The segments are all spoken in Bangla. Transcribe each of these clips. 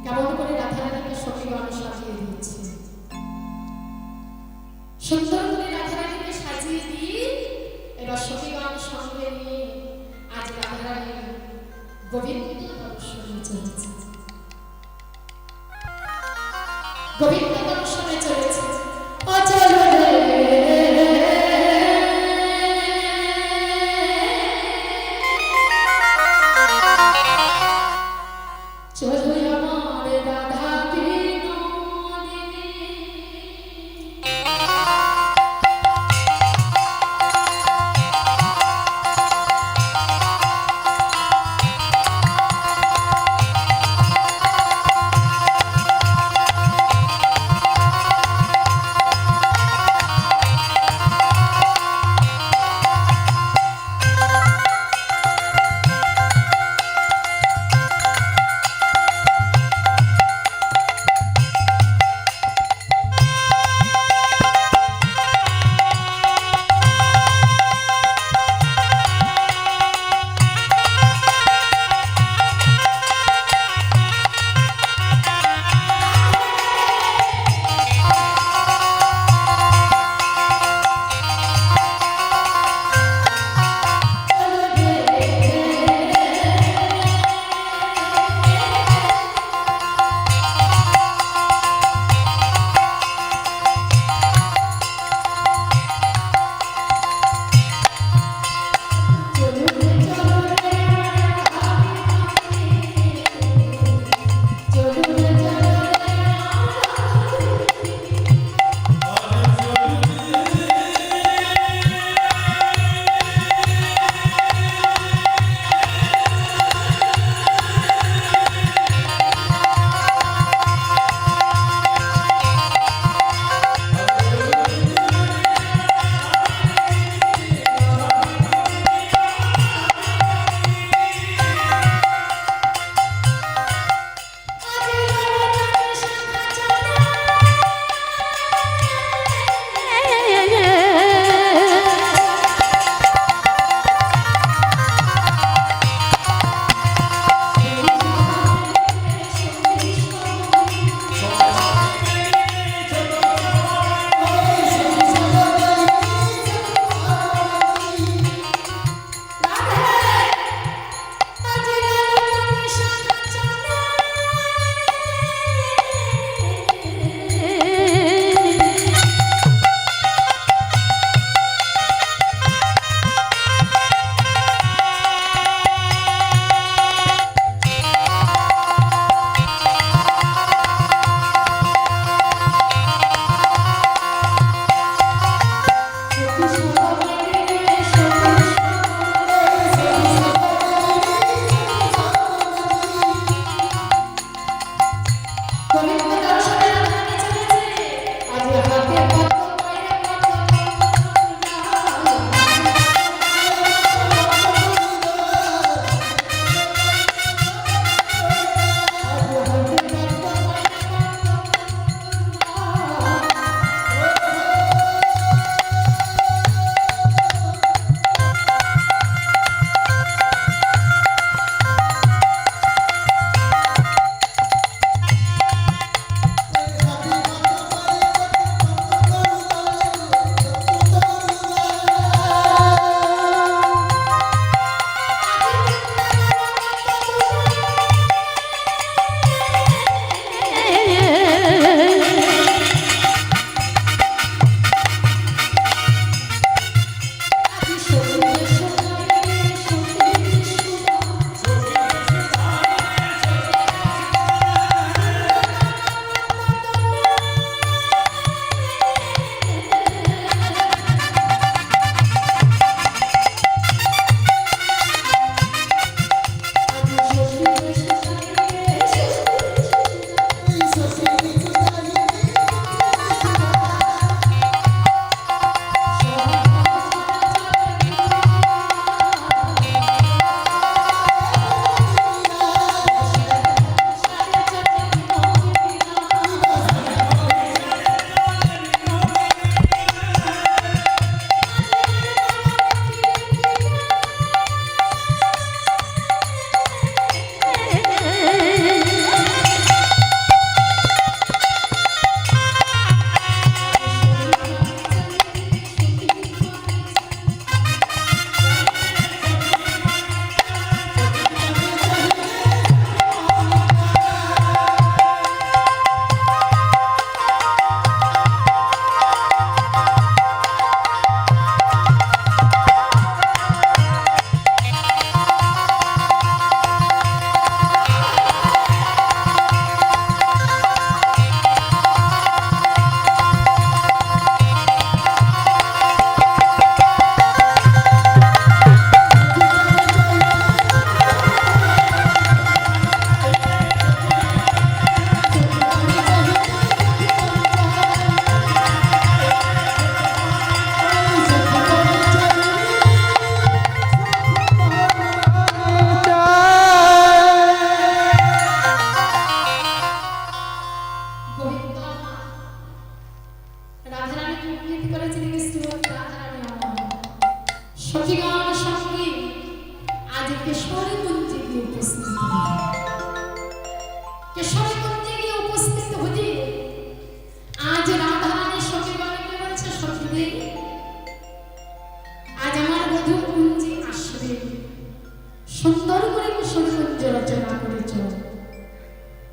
কেমন করে রাধারানীকে সখীগণ সাজিয়ে দিয়েছে। সুন্দর করে রাধারানীকে সাজিয়ে দিয়ে এবার সখীগণ সঙ্গে নিয়ে আজ রাধারানী গোবিন্দ দর্শনে চলেছে। গোবিন্দ দর্শনে চলেছে। অচল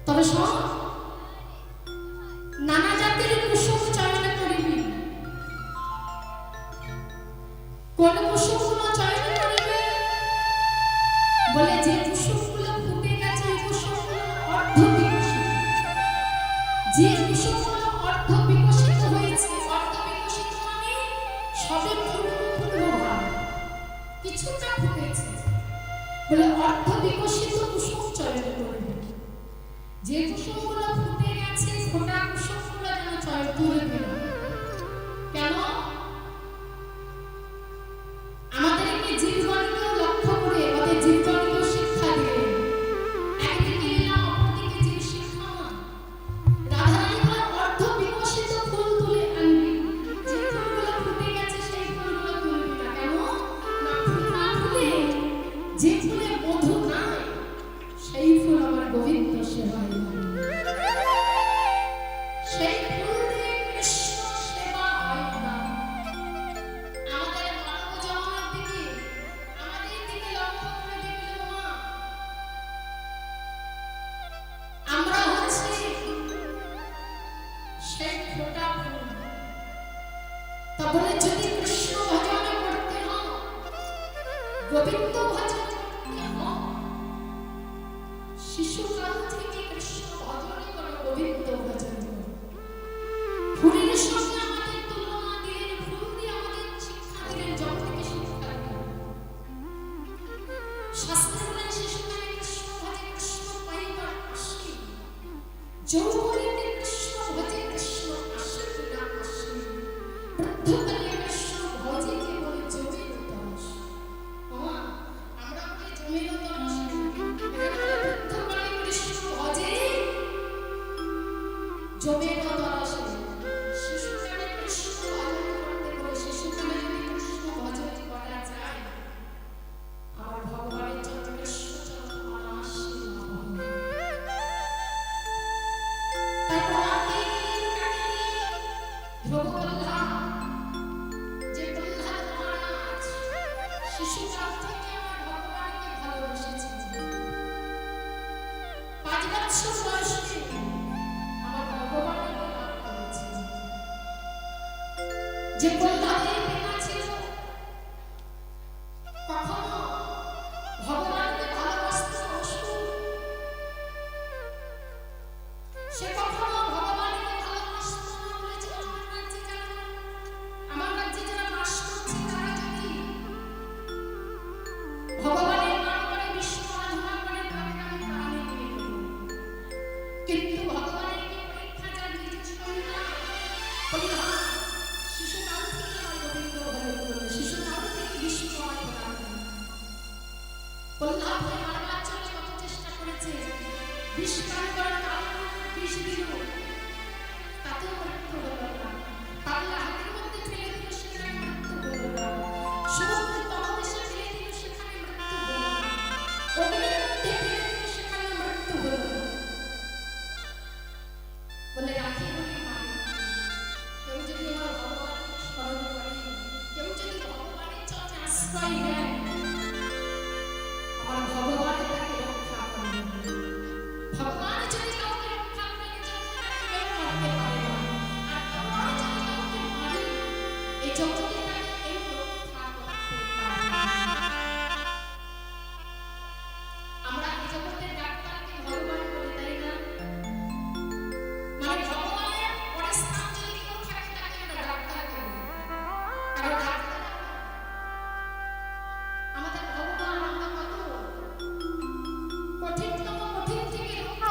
তবে শোন, নানা জাতির কুসুম চয়ন করিবি। কোন কুসুমগুলো চয়ন করিবে? বলে যে কুসুমগুলো ফুটে গেছে এই কুসুমগুলো অর্ধ বিকশিত। যে কুসুমগুলো অর্ধ বিকশিত হয়েছে, অর্ধ বিকশিত মানে সবে পূর্ণভাব, কিছুটা ফুটেছে, বলে অর্ধ বিকশিত কুসুম চয়ন করবে। যে কুসুমগুলো ফুটে গেছে ফোটা কুসুমগুলো যেন চয়ন করবে না। কেন? আমাদেরকে জীবগণকেও লক্ষ্য করে আমাদের জীবগণকেও শিক্ষা দিলেন। একদিকে এলাম, অপরদিকে জীব শিক্ষা না। রাধারানী বলেন অর্ধ বিকশিত ফুল তুলে আনবি। যে ফুলগুলো ফুটে গেছে সেই ফুলগুলো তুলবি না। কেন? না ফুল না ফুলে, যে ফুলে মধু নাই সেই ফুল আমার গোবিন্দ সেবায় লাগে। সেই ফুল দিয়ে কৃষ্ণ সেবা হয় না। আমাদের মানব জগতের দিকে, আমাদের দিকে লক্ষ্য করে দেখলে মা, আমরা হচ্ছি সেই ফোটা ফুল। তা বলে যদি কৃষ্ণ ভজন করতে হয়, গোবিন্দ ভজন করতে হয়, শিশুকাল থেকে কৃষ্ণ ভজন করো, গোবিন্দ ভজন করো। ফুলের সঙ্গে আমাদের তুলনা দিলেন, ফুল দিয়ে আমাদের শিক্ষা দিলেন, জগৎকে শিক্ষা দিলেন। শাস্ত্রে বলেন শিশুকালে কৃষ্ণ ভজে কৃষ্ণ পাইবার আশী, যৌবনেতে কৃষ্ণ ভজে কৃষ্ণ আসে কিনা আসে, বৃদ্ধকালে কৃষ্ণ ভজে কে বলে জমির দশ। আমরা বলি জমির দশ, বৃদ্ধকালে কৃষ্ণ ভজে জমির দশ। শিশুকালে কৃষ্ণ ভজন করতে বলে, শিশুকালে যদি কৃষ্ণ ভজন করা যায়, আমার ভগবানের জন্য কৃষ্ণ চরণ অনায়াসে লাভ হবে। তার প্রমাণ দিয়ে গেলেন কাকে নিয়ে? ধ্রুব প্রহ্লাদ। যে প্রহ্লাদ মহারাজ শিশুকাল থেকে আমার ভগবানকে ভালোবেসেছেন। 5 বছর বয়সে আমার ভগবানকে লাভ করেছেন। যে প্রহ্লাদের প্রেমা ছিল, কখনো ভগবানকে ভালোবাসতে অসুর, সে কখনো ভগবানকে ভালোবাসত না। বলেছিল আমার রাজ্যে যারা বাস করছে তারা যদি ভগবানের নাম করে, বিষ্ণু আরাধনা করে, তাদের আমি প্রাণে দিয়ে দেব। কিন্তু ভগবানের কি পরীক্ষা যার জিজ্ঞেস করি না, প্রহ্লাদ শিশুকাল থেকে আমার গোবিন্দ ভজন করবে, শিশুকাল থেকে বিষ্ণু আরাধনা করবে। প্রহ্লাদ মারবার জন্য কত চেষ্টা করেছে, বিষ পান করার কারণ বিষ দিল, তাতেও মৃত্যু হলো না। পাগলা হাতের মধ্যে ফেলে দিল, সেখানে মৃত্যু হলো না। সমুদ্রের তলদেশে ফেলে দিল, সেখানে মৃত্যু হলো না। অগ্নির মধ্যে ফেলে দিল, সেখানে মৃত্যু হলো না। বলে রাখি বলি মাই, কেউ যদি আমার ভগবানকে স্মরণ করে, কেউ যদি ভগবানের চরণে আশ্রয় নেয়, আমার ভগবান তাকে রক্ষা করবেন। ভগবান যদি কাউকে রক্ষা করেন, জগতে তাকে কেউ মারতে পারে না। আর ভগবান যদি কাউকে মারে, এই জগতে তাকে কেউ রক্ষা করতে পারে না। আমরা এই জগতের ডাক্তারকে ভগবান বলি, তাই না? মানে ভগবানের পরের স্থান যদি কেউ থাকে, তাকে আমরা ডাক্তার বলি। কারণ ডাক্তার আমাদের ভগবান, আমরা কত কঠিনতম কঠিন থেকে রক্ষা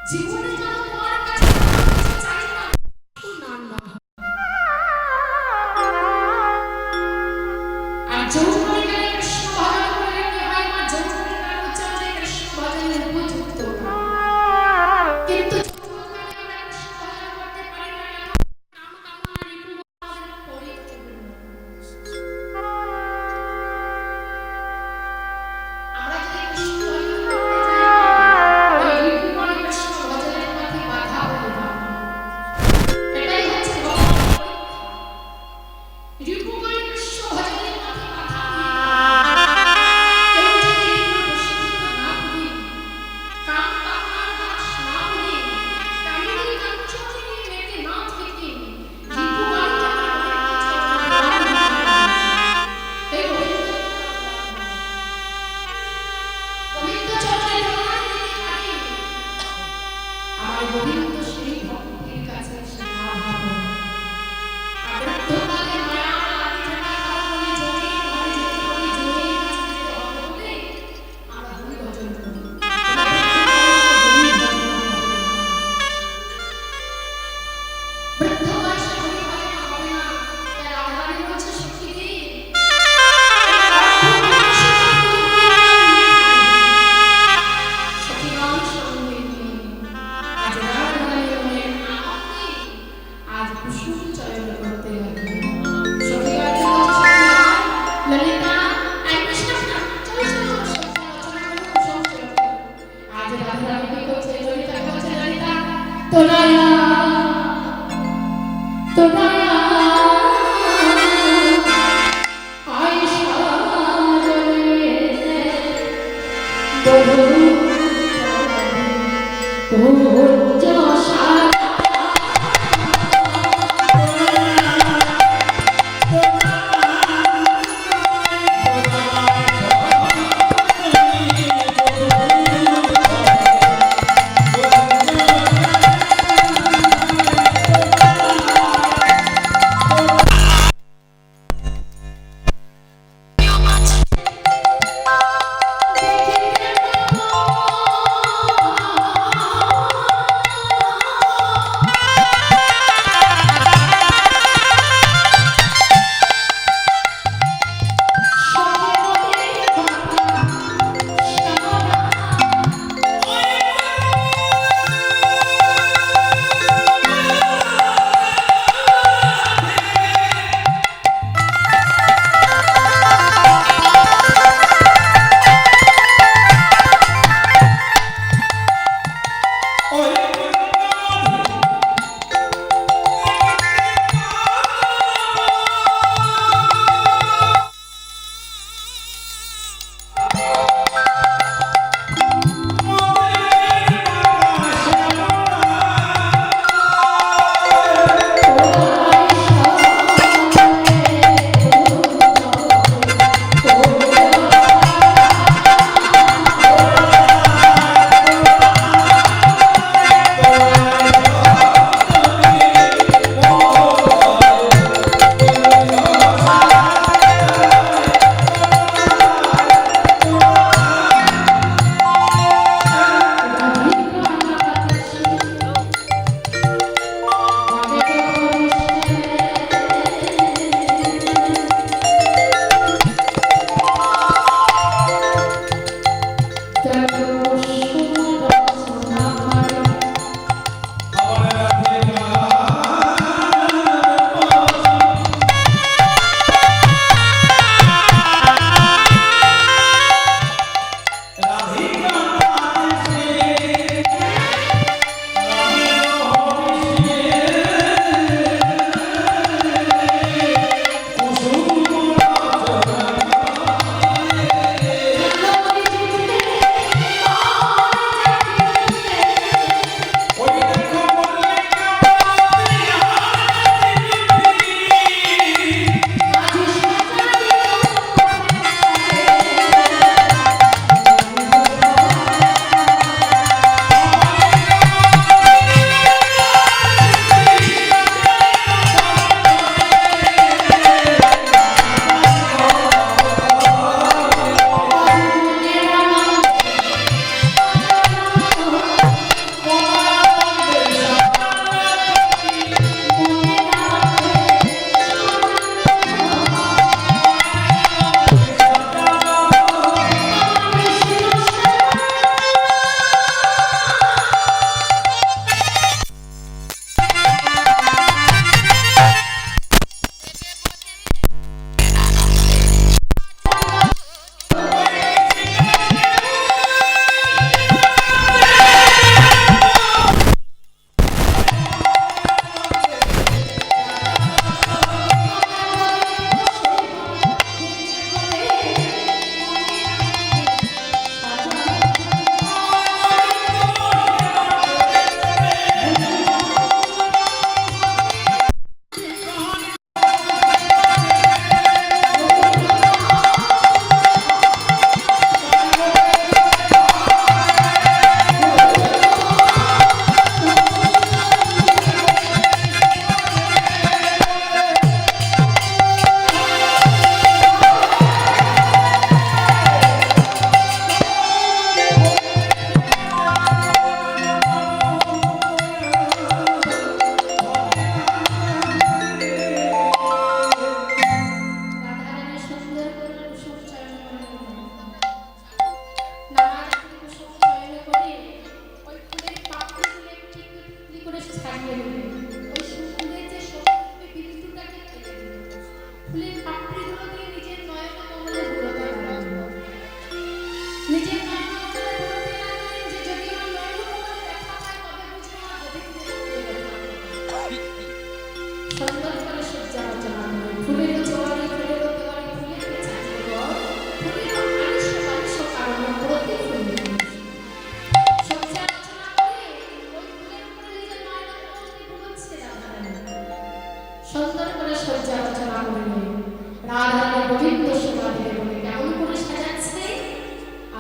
জীবনে যেন তোমার কাছে কিছু চাই না। না না, আর যৌবনে গেলে কৃষ্ণ ভজন করলে কি হয় মা? যৌবনে তার উচ্চারণে কৃষ্ণ ভজনের উপযুক্ত না। কিন্তু যৌবনকালে আমরা কৃষ্ণ ভজন করতে পারি না কেন? কাম কামনা রিপু আমাদের পরিত্যাগ। আমরা যদি কৃষ্ণ ভজন করতে যাই, ওই রিপু মানে কৃষ্ণ ভজনের পথে বাধা হয়ে যাবে। এটাই হচ্ছে ভগবানের পরীক্ষা। রিপু মানে কৃষ্ণ ভজনের পথে বাধা হয়ে যাবে। কেউ যদি রিপুর বশীভূত না হয়ে, কাম কামনার দাস না হয়ে, কামিনী কাঞ্চনী মেতে না থেকে, রিপু মানে এই গোবিন্দ চরণে প্রণাম দিতে পারি। আমার গোবিন্দ সেই ভক্তির কাছে এসে না ভাবো। আবদ্ধকালে মায়ার লাগি থাকা কারণে যোগীর ঘরে যেতে হবে, যোগীর কাছে যেতে হবে বলে আমরা হরি ভজন করি। বৃদ্ধ বয়সে হরি ভজন হবে না। তাই রাধারানী বলছে সখীরে, সখীগণ সঙ্গে নিয়ে আজ রাধারানীর মনের আনন্দে আজ কুসুম চয়ন করতে লাগবে। সখীগণ বলছে ললিতা, আই কৃষ্ণ চলো চলো রচনা করো কুসুম চয়ন করো। আজ রাধারানী কি করছে? ললিতা বলছে ললিতা তোরায়া তোরায়া আয় সাজনে বহু ভোজ সাজা দেখিতে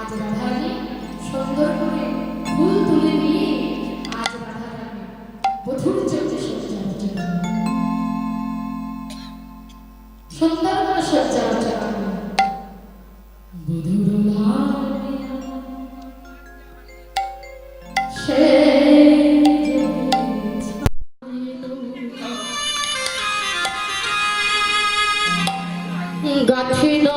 আজ রাধারানী সুন্দর করে ফুল তুলে নিয়ে আজ রাধারানী বধূর জন্য সজ্জা রচনা সুন্দর করে সজ্জা রচনা বধূর লালিয়া সে গাথিল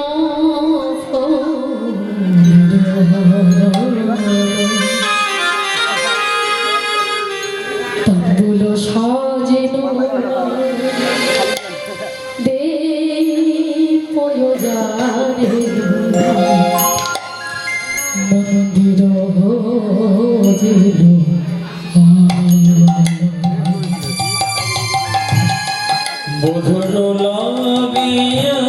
তাম্বুল সাজিল দেবয়ারে মন্দির হজিল বধুর লাগিয়া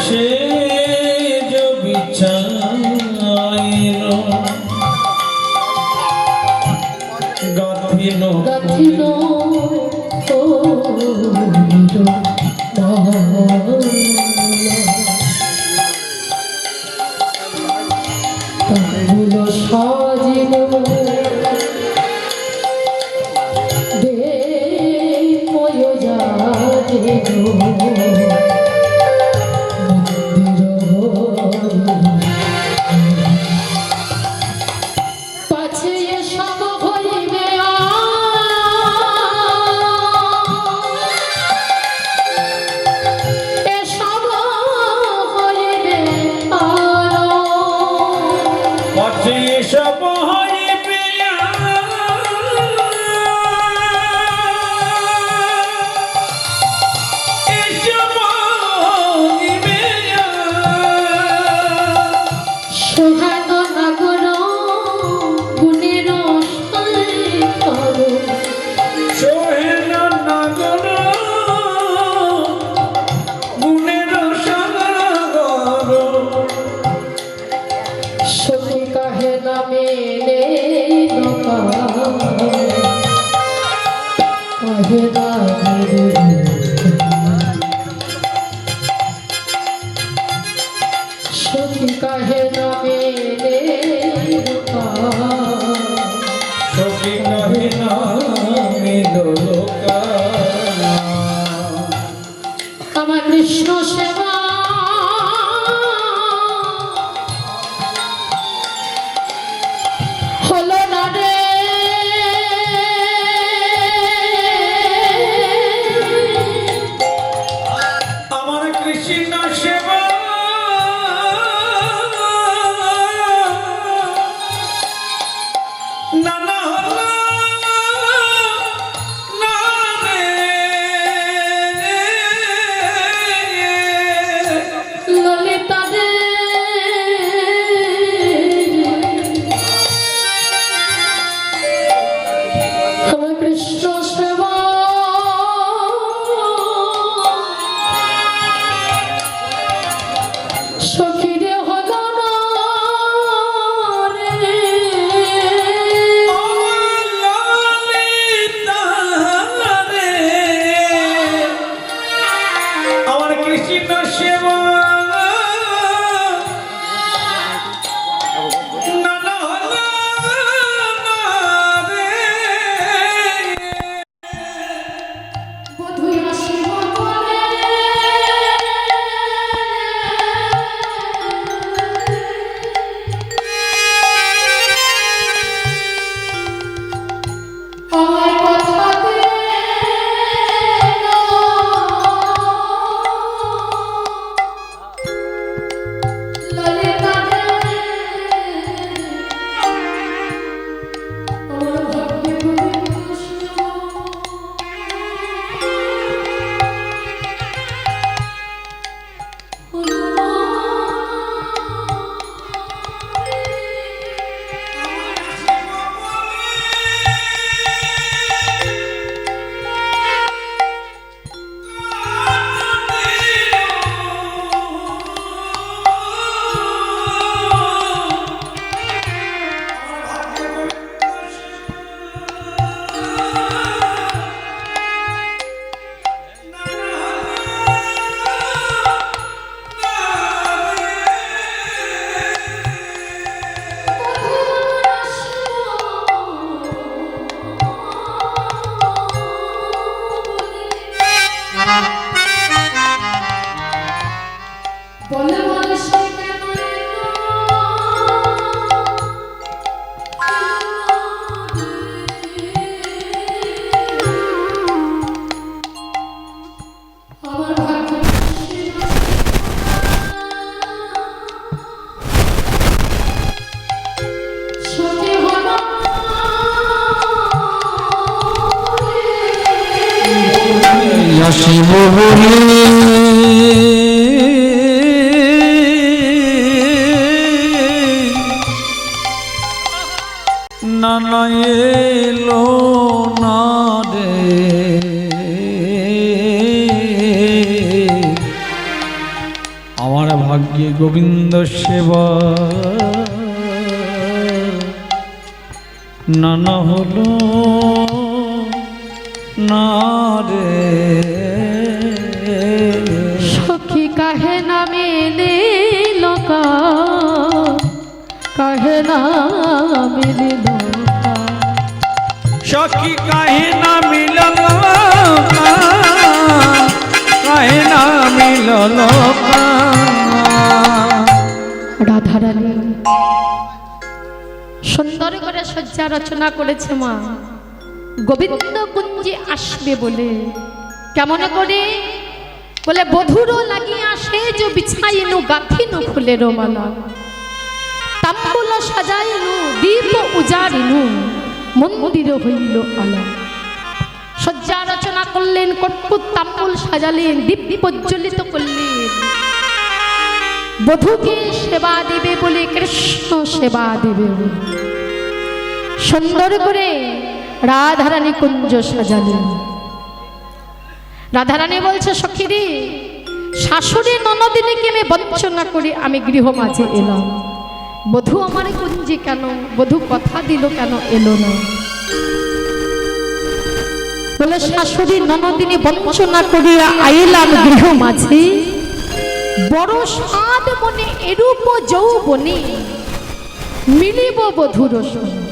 সে যে বিছাইল গাথিল গাথিল তাম্বুল সাজিল সব হইবে এসব হইবে সোহাগ নাগর গুণের সাগর সোহেল নাগর গুণের সাগর সখী কাহে না মেলে কাহে না সখী কাহে না মেলে সখী কাহে না মিলোকা আমার কৃষ্ণ সেবা হলো না রে আসিব বলে নানা এলো না রে, আমার ভাগ্যে গোবিন্দ সেবা নানা হলো না রে। সখী কাহে না মেলে লোকা, কাহে না মেলে লোকা, সখী কাহে না মিলল, কাহে না মিলল। রাধারানী সুন্দর করে শয্যা রচনা করেছে মা, গোবিন্দ কুঞ্জে আসবে বলে। কেমন করে বলে, বধুরও লাগিয়ে আসে যে বিছাইনু গাথিনু ফুলের মালা, তাম্বুল সাজাইনু দীপ উজাড়িনু মন্দির হইল আলো। শয্যা রচনা করলেন, কটকুট তাম্বুল সাজালেন, দীপ প্রজ্বলিত করলেন, বধূকে সেবা দেবে বলে, কৃষ্ণ সেবা দেবে বলে সুন্দর করে রাধারানী কুঞ্জ সাজালেন। রাধারানী বলছে, সখীরে শাশুড়ি ননদিনীকে আমি বঞ্চনা করে আমি গৃহ মাঝে এলাম, বধূ আমার কুঞ্জে কেন, বধূ কথা দিল কেন এলো না? বলে, শাশুড়ি ননদিনী বঞ্চনা করিয়া আইলাম গৃহ মাঝে, বড় সাদ মনে এরূপ যৌবনে মিলিব বধূর সঙ্গে।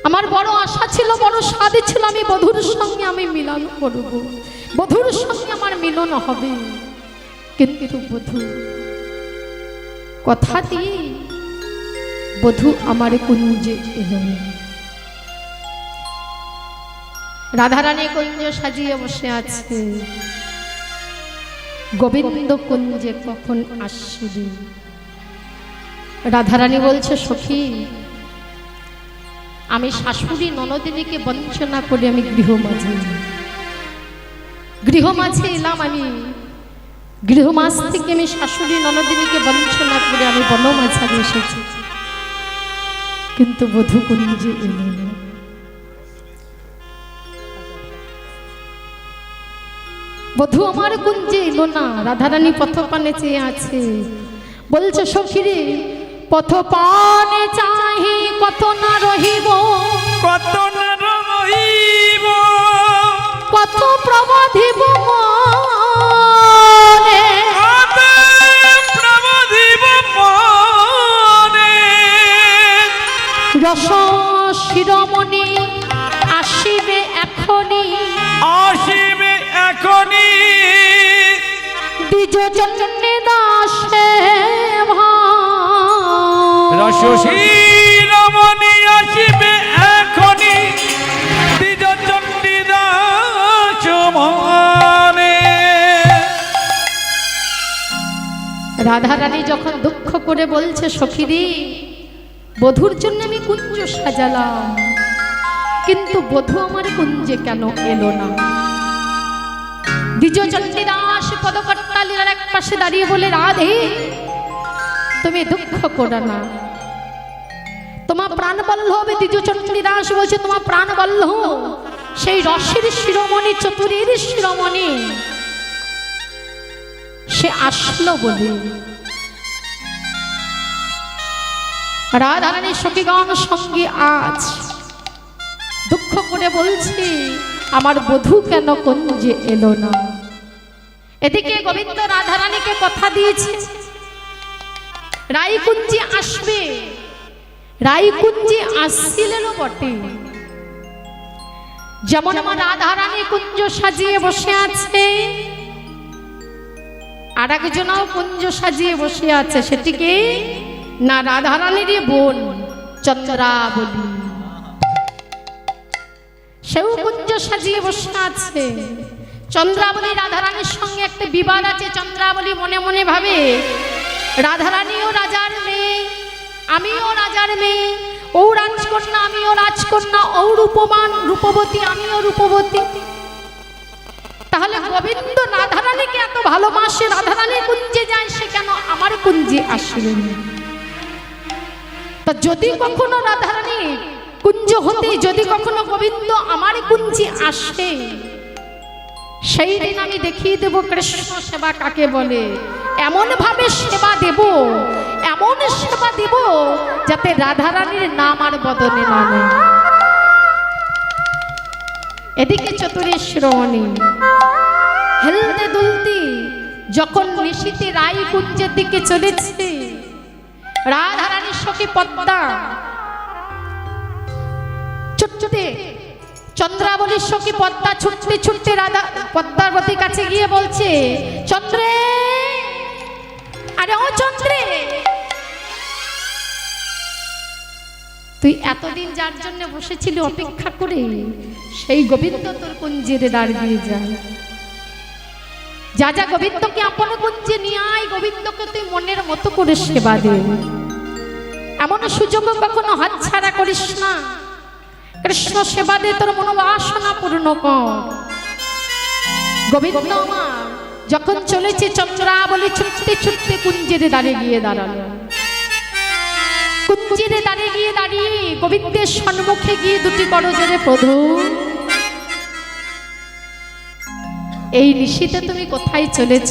আমার বড় আশা ছিল, বড় স্বাদ ছিল, আমি বধূর সঙ্গে আমি মিলন করব, বধূর সঙ্গে আমার মিলন হবে। কিন্তু বধূ কথা দিয়ে বধূ আমার কুঞ্জে এলো না। রাধারানী কুঞ্জ সাজিয়ে বসে আছে, গোবিন্দ কুঞ্জে কখন আসবে? রাধারানী বলছে, সখী আমি শাশুড়ি ননদিনীকে বঞ্চনা করে আমি গৃহ মাঝে এলাম, আমি গৃহ মাঝ থেকে আমি শাশুড়ি ননদিনীকে বঞ্চনা করে আমি বন মাঝে এসেছি, কিন্তু বধূ কুঞ্জে এলো না। বধূ আমার কুঞ্জে এলো না। রাধারানী পথপানে চেয়ে আছে, বলছে, সখীরে পথপানে চাহি কত না রহিব, কত না রহিব, কত প্রবাধিব মনে, কত প্রবাধিব মনে। রস শিরোমণি আসিবে এখনি, আসিবে এখনি, দ্বিজ চন্ডী দাসে রস শিরোমণি আসিবে এখনি, দ্বিজ চণ্ডী দাস মনে। রাধারানী যখন দুঃখ করে বলছে, সখীরে বধূর জন্য আমি কুঞ্জ সাজালাম, কিন্তু বধূ আমার কুঞ্জে কেন এলো না? দ্বিজ চণ্ডী দাস পদকট্টালির এক পাশে দাঁড়িয়ে বলে, রাধে তুমি দুঃখ করো না, তোমার প্রাণ বল্লভ। দ্বিজ চণ্ডী দাস বলছে, তোমার প্রাণ বল্লভ সেই রসের শিরোমণি, চতুরের শিরোমণি সে আসলো বলে। রাধারানী সখীগণ সঙ্গে আজ দুঃখ করে বলছি, আমার বধূ কেন কুঞ্জে এলো না? এদিকে গোবিন্দ রাধারানীকে কথা দিয়েছে রায়কুঞ্জে আসবে, রায়কুঞ্জে আসছিলেনও বটে। যেমন আমার রাধারানী কুঞ্জ সাজিয়ে বসে আছে, আর একজনও কুঞ্জ সাজিয়ে বসে আছে, সেটিকে না রাধারানীর বোন চন্দ্রাবলী, সেও কুঞ্জ সাজিয়ে বসে আছে। চন্দ্রাবলী রাধারানীর সঙ্গে একটা বিবাদ আছে। চন্দ্রাবলী মনে মনে ভাবে, রাধারানীও রাজার মেয়ে, আমিও রাজার মেয়ে, ও রাজকন্যা আমিও রাজকন্যা, ও রূপবান রূপবতী আমিও রূপবতী। তাহলে গোবিন্দ রাধারানীকে এত ভালোবাসে, রাধারানীর কুঞ্জে যায়, সে কেন আমার কুঞ্জে আসবে? তা যদি কখনো রাধারানী কুঞ্জ হতে যদি কখনো গোবিন্দ আমার কুঞ্জে আসে, সেই দিন আমি দেখিয়ে দেব কৃষ্ণ সেবা কাকে বলে। এমন ভাবে সেবা দেব, এমন সেবা দেব যাতে রাধারানীর নাম আর বদনে না নেয়। এদিকে চতুরে শ্রবণী হেলতে দুলতে যখন নিশীথে রায় কুঞ্জের দিকে চলেছে, রাধারানীর সখী পদ্মা ছুটতে, চন্দ্রাবলীর সখী পদ্মা ছুটতে ছুটতে রাধা পদ্মাবতীর কাছে গিয়ে বলছে, চন্দ্রে, আরে ও চন্দ্রে, তুই এতদিন যার জন্য বসেছিলি অপেক্ষা করে, সেই গোবিন্দ তোর কুঞ্জের দাঁড়িয়ে যায়। যা যা গোবিন্দকে আপন কুঞ্জে নিয়ে আয়, গোবিন্দকে তুই মনের মতো করে সেবা দে। এমন সুযোগ কখনো হাতছাড়া করিস না। কৃষ্ণ সেবা দে, তোর মনোবাসনা পূর্ণ কর। গোবিন্দ আমার যখন চলেছে, চন্দ্রাবলী ছুটতে ছুটতে কুঞ্জের দাঁড়িয়ে গিয়ে দাঁড়ালো। কুঞ্জের দাঁড়িয়ে গিয়ে দাঁড়িয়ে গোবিন্দের সম্মুখে গিয়ে দুটি করজোড়ে, প্রভু এই নিশীথে তুমি কোথায় চলেছ?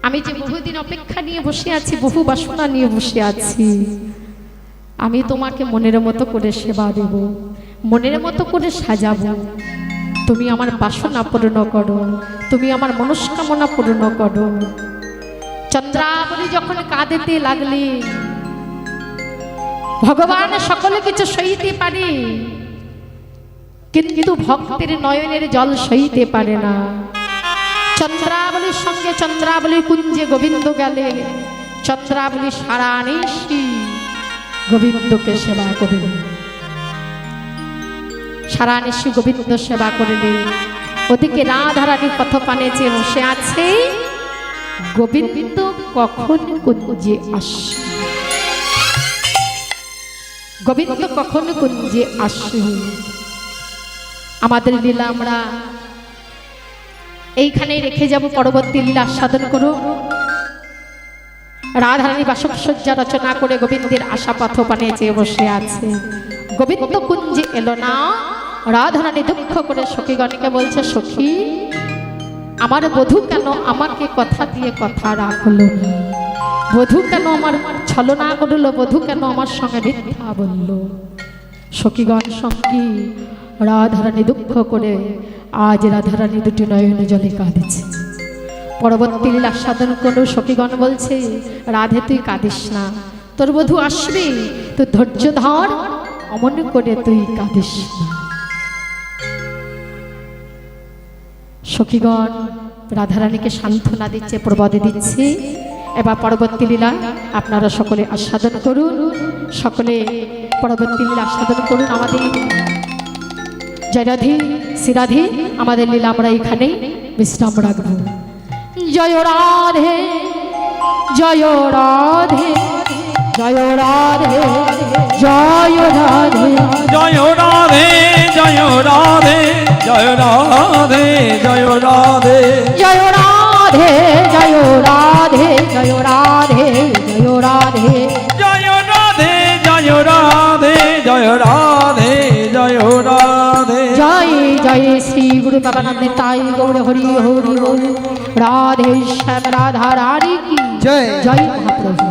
আমি যে বহুদিন অপেক্ষা নিয়ে বসে আছি, বহু বাসনা নিয়ে বসে আছি, আমি তোমাকে মনের মতো করে সেবা দেব, মনের মতো করে সাজাবো। তুমি আমার বাসনা পূর্ণ করো, তুমি আমার মনস্কামনা পূর্ণ করো। চন্দ্রাবলী যখন কাঁদিতে লাগলে, ভগবান সকলে কিছু সইতে পারে, কিন্তু ভক্তের নয়নের জল সইতে পারে না। চন্দ্রাবলীর সঙ্গে চন্দ্রাবলীর কুঞ্জে গোবিন্দ গেলে, চন্দ্রাবলী সারা নিশি গোবিন্দকে সেবা করলেন, সারা নিশি গোবিন্দ সেবা করলেন। ওদিকে রাধারানী পথপানে যে বসে আছে, গোবিন্দ কখন কুঞ্জে আসে, গোবিন্দ কখন কুঞ্জে আসে। আমাদের লীলা আমরা এইখানে রেখে যাব, পরবর্তী লীলা আস্বাদন করো। রাধারানী বাসবসজ্জা রচনা করে গোবিন্দের আশা পথপানে চেয়ে বসে আছে। গোবিন্দ কুঞ্জে এলো না, রাধারানী দুঃখ করে সখীগণকে বলছে, সখী আমার বধূ কেন আমাকে কথা দিয়ে কথা রাখলো না, বধূ কেন আমার ছলনা করলো, বধূ কেন আমার সঙ্গে মিথ্যা বলল। সখীগণ সঙ্গী রাধারানী দুঃখ করে আজ রাধারানী দুটি নয়ন জলে কাঁদেছে। পরবর্তী লীলা আস্বাদন করো। সখীগণ বলছে, রাধে তুই কাঁদিস না, তোর বধূ আসবে, তুই ধৈর্য ধর, অমন করে তুই কাঁদিস না। সখীগণ রাধারানীকে সান্ত্বনা দিচ্ছে, প্রবাদে দিচ্ছে। এবার পরবর্তী লীলা আপনারা সকলে আস্বাদন করুন, সকলে পরবর্তী লীলা আস্বাদন করুন। আমাদের জয় রাধে শ্রীরাধে, আমাদের লীলা আমরা এখানে বিশ্রাম রাখব। জয় রাধে জয় রাধে জয় রাধে জয় রাধে জয় রাধে জয় রাধে জয় রাধে জয় রাধে জয় রাধে জয় রাধে জয় রাধে জয় রাধে জয় রাধে জয় রাধে জয় রাধে জয় রাধে। জয় জয় শ্রী গুরু বাবানন্দ তাই গৌর হরি হরি বল। রাধে শ্যাম রাধা রানী কি জয়। জয় মহাপ্রভু।